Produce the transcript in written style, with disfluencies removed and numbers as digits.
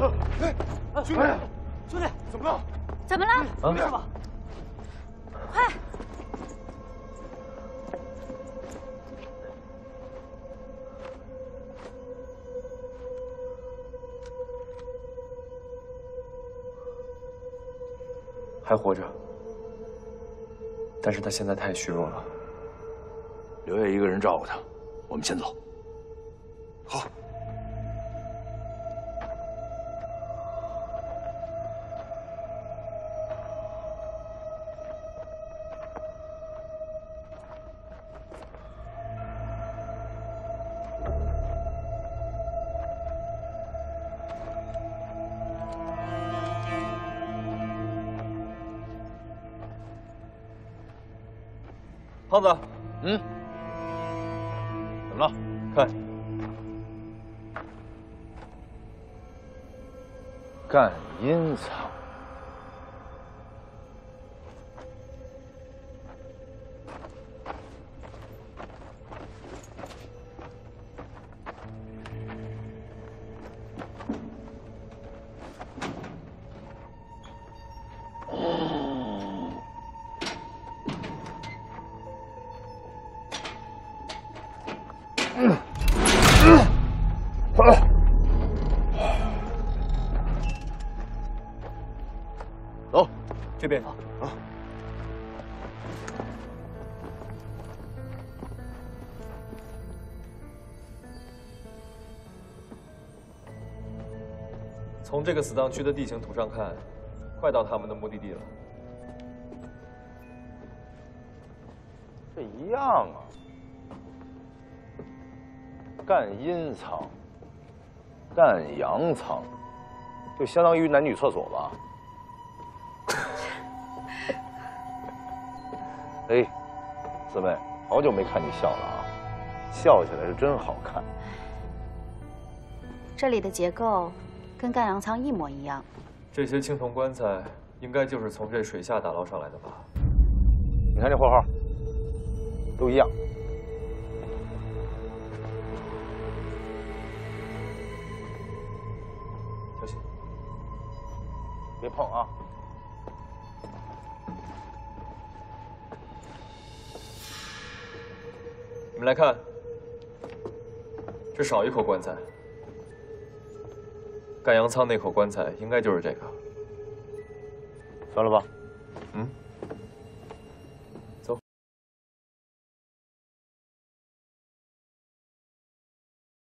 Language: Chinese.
兄弟，兄弟，怎么了？怎么了？没事吧？快！还活着，但是他现在太虚弱了。留下一个人照顾他，我们先走。好。胖子，怎么了？看，干阴藏。走，这边。从这个死藏区的地形图上看，快到他们的目的地了。这一样啊。干阴仓、干阳仓，就相当于男女厕所吧。哎，四妹，好久没看你笑了啊，笑起来是真好看。这里的结构跟干阳仓一模一样。这些青铜棺材应该就是从这水下打捞上来的吧？你看这货号，都一样。小心，别碰啊！你们来看，这少一口棺材。干阳仓那口棺材应该就是这个。算了吧。嗯。